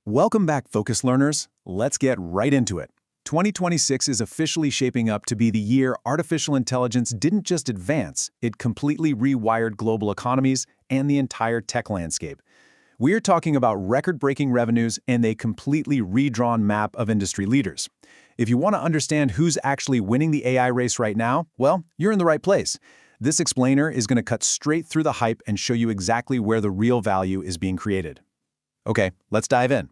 Welcome back, Focus Learners. Let's get right into it. 2026 is officially shaping up to be the year artificial intelligence didn't just advance, it completely rewired global economies and the entire tech landscape. We're talking about record-breaking revenues and a completely redrawn map of industry leaders. If you want to understand who's actually winning the AI race right now, well, you're in the right place. This explainer is going to cut straight through the hype and show you exactly where the real value is being created. Okay, let's dive in.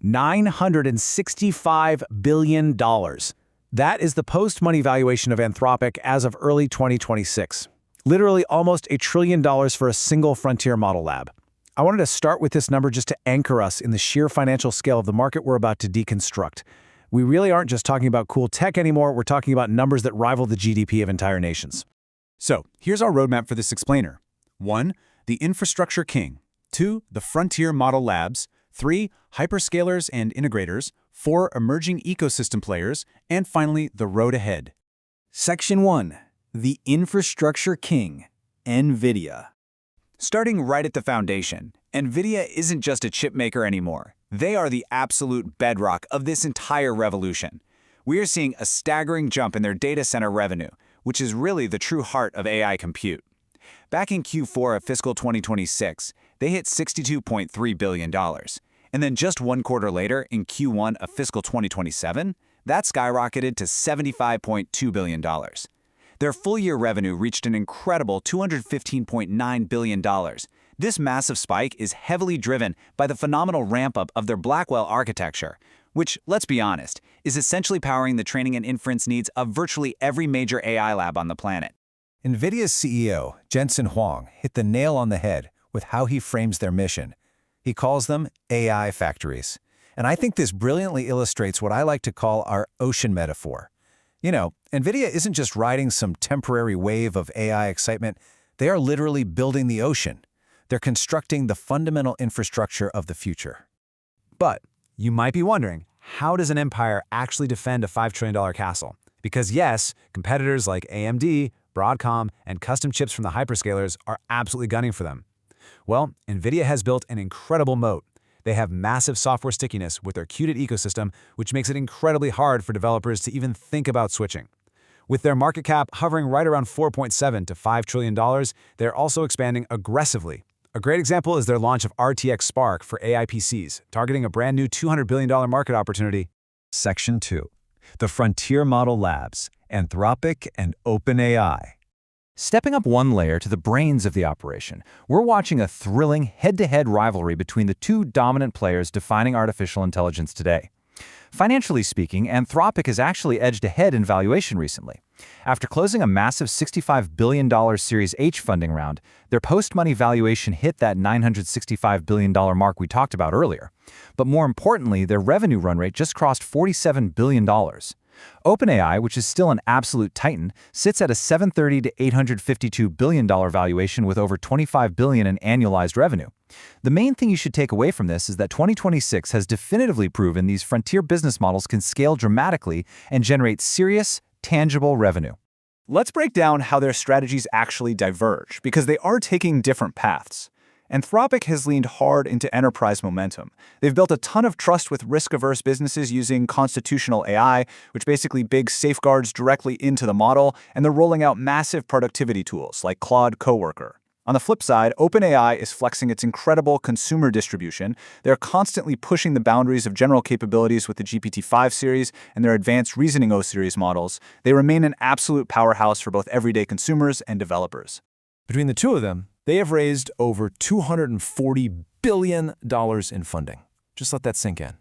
$965 billion. That is the post-money valuation of Anthropic as of early 2026. Literally almost $1 trillion for a single frontier model lab. I wanted to start with this number just to anchor us in the sheer financial scale of the market we're about to deconstruct. We really aren't just talking about cool tech anymore, we're talking about numbers that rival the GDP of entire nations. So, here's our roadmap for this explainer. 1. The infrastructure king. 2. The frontier model labs. 3. Hyperscalers and integrators. 4. Emerging ecosystem players. And finally, the road ahead. Section 1. The infrastructure king, NVIDIA. Starting right at the foundation, NVIDIA isn't just a chip maker anymore. They are the absolute bedrock of this entire revolution. We are seeing a staggering jump in their data center revenue, which is really the true heart of AI compute. Back in Q4 of fiscal 2026, they hit $62.3 billion. And then just one quarter later, in Q1 of fiscal 2027, that skyrocketed to $75.2 billion. Their full-year revenue reached an incredible $215.9 billion. This massive spike is heavily driven by the phenomenal ramp-up of their Blackwell architecture, which, let's be honest, is essentially powering the training and inference needs of virtually every major AI lab on the planet. NVIDIA's CEO, Jensen Huang, hit the nail on the head with how he frames their mission. He calls them AI factories. And I think this brilliantly illustrates what I like to call our ocean metaphor. You know, NVIDIA isn't just riding some temporary wave of AI excitement. They are literally building the ocean. They're constructing the fundamental infrastructure of the future. But you might be wondering, how does an empire actually defend a $5 trillion castle? Because yes, competitors like AMD, Broadcom, and custom chips from the hyperscalers are absolutely gunning for them. Well, NVIDIA has built an incredible moat. They have massive software stickiness with their Qt ecosystem, which makes it incredibly hard for developers to even think about switching. With their market cap hovering right around $4.7 to $5 trillion, they're also expanding aggressively. A great example is their launch of RTX Spark for AI PCs, targeting a brand new $200 billion market opportunity. Section 2. The Frontier Model Labs, Anthropic and OpenAI. Stepping up one layer to the brains of the operation, we're watching a thrilling head-to-head rivalry between the two dominant players defining artificial intelligence today. Financially speaking, Anthropic has actually edged ahead in valuation recently. After closing a massive $65 billion Series H funding round, their post-money valuation hit that $965 billion mark we talked about earlier. But more importantly, their revenue run rate just crossed $47 billion. OpenAI, which is still an absolute titan, sits at a $730 to $852 billion valuation with over $25 billion in annualized revenue. The main thing you should take away from this is that 2026 has definitively proven these frontier business models can scale dramatically and generate serious, tangible revenue. Let's break down how their strategies actually diverge, because they are taking different paths. Anthropic has leaned hard into enterprise momentum. They've built a ton of trust with risk-averse businesses using constitutional AI, which basically bigs safeguards directly into the model, and they're rolling out massive productivity tools like Claude Coworker. On the flip side, OpenAI is flexing its incredible consumer distribution. They're constantly pushing the boundaries of general capabilities with the GPT-5 series and their advanced Reasoning O series models. They remain an absolute powerhouse for both everyday consumers and developers. Between the two of them, they have raised over $240 billion in funding. Just let that sink in.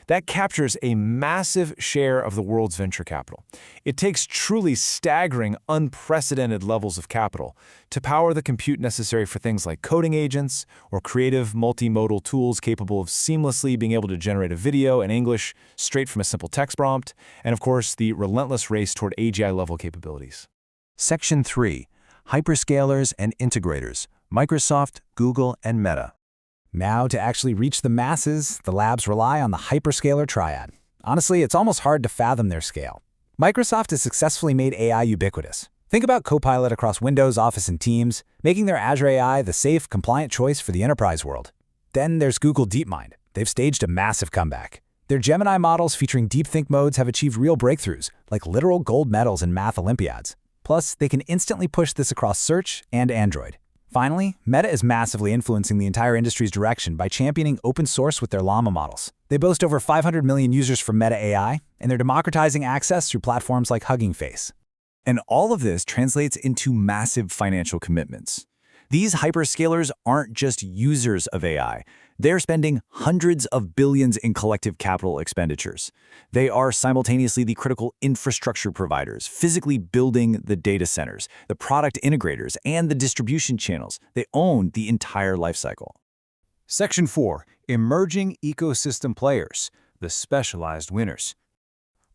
That captures a massive share of the world's venture capital. It takes truly staggering, unprecedented levels of capital to power the compute necessary for things like coding agents or creative multimodal tools capable of seamlessly being able to generate a video in English straight from a simple text prompt, and of course, the relentless race toward AGI-level capabilities. Section 3. Hyperscalers and integrators, Microsoft, Google, and Meta. Now, to actually reach the masses, the labs rely on the hyperscaler triad. Honestly, it's almost hard to fathom their scale. Microsoft has successfully made AI ubiquitous. Think about Copilot across Windows, Office, and Teams, making their Azure AI the safe, compliant choice for the enterprise world. Then there's Google DeepMind, they've staged a massive comeback. Their Gemini models featuring deep think modes have achieved real breakthroughs, like literal gold medals in math Olympiads. Plus, they can instantly push this across search and Android. Finally, Meta is massively influencing the entire industry's direction by championing open source with their Llama models. They boast over 500 million users for Meta AI, and they're democratizing access through platforms like Hugging Face. And all of this translates into massive financial commitments. These hyperscalers aren't just users of AI. They're spending hundreds of billions in collective capital expenditures. They are simultaneously the critical infrastructure providers, physically building the data centers, the product integrators, and the distribution channels. They own the entire lifecycle. Section 4. Emerging ecosystem players, the specialized winners.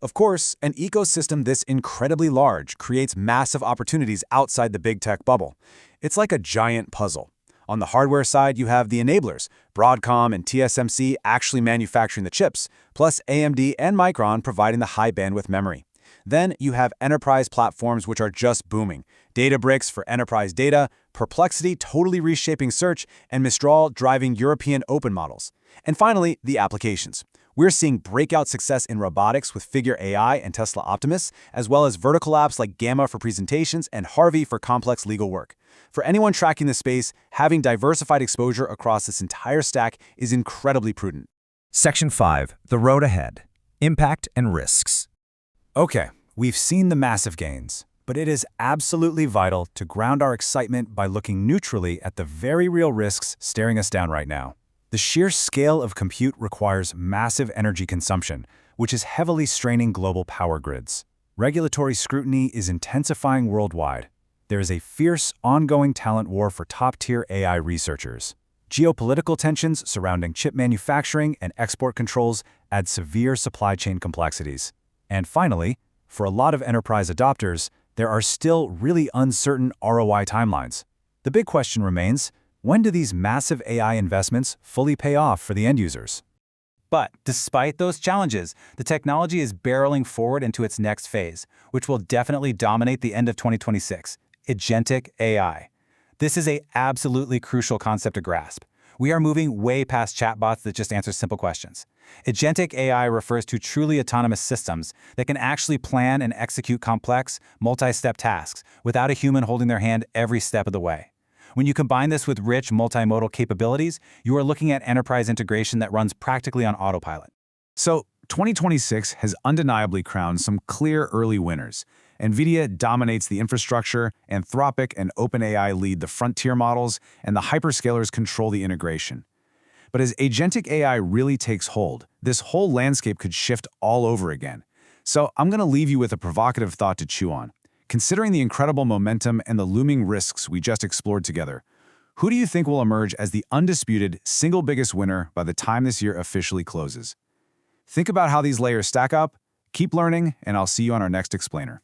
Of course, an ecosystem this incredibly large creates massive opportunities outside the big tech bubble. It's like a giant puzzle. On the hardware side, you have the enablers, Broadcom and TSMC actually manufacturing the chips, plus AMD and Micron providing the high bandwidth memory. Then you have enterprise platforms which are just booming. Databricks for enterprise data, Perplexity totally reshaping search, and Mistral driving European open models. And finally, the applications. We're seeing breakout success in robotics with Figure AI and Tesla Optimus, as well as vertical apps like Gamma for presentations and Harvey for complex legal work. For anyone tracking the space, having diversified exposure across this entire stack is incredibly prudent. Section 5. The road ahead. Impact and risks. Okay, we've seen the massive gains, but it is absolutely vital to ground our excitement by looking neutrally at the very real risks staring us down right now. The sheer scale of compute requires massive energy consumption, which is heavily straining global power grids. Regulatory scrutiny is intensifying worldwide. There is a fierce, ongoing talent war for top-tier AI researchers. Geopolitical tensions surrounding chip manufacturing and export controls add severe supply chain complexities. And finally, for a lot of enterprise adopters, there are still really uncertain ROI timelines. The big question remains, when do these massive AI investments fully pay off for the end users? But despite those challenges, the technology is barreling forward into its next phase, which will definitely dominate the end of 2026, agentic AI. This is an absolutely crucial concept to grasp. We are moving way past chatbots that just answer simple questions. Agentic AI refers to truly autonomous systems that can actually plan and execute complex, multi-step tasks without a human holding their hand every step of the way. When you combine this with rich multimodal capabilities, you are looking at enterprise integration that runs practically on autopilot. So, 2026 has undeniably crowned some clear early winners. NVIDIA dominates the infrastructure, Anthropic and OpenAI lead the frontier models, and the hyperscalers control the integration. But as agentic AI really takes hold, this whole landscape could shift all over again. So I'm going to leave you with a provocative thought to chew on. Considering the incredible momentum and the looming risks we just explored together, who do you think will emerge as the undisputed single biggest winner by the time this year officially closes? Think about how these layers stack up, keep learning, and I'll see you on our next explainer.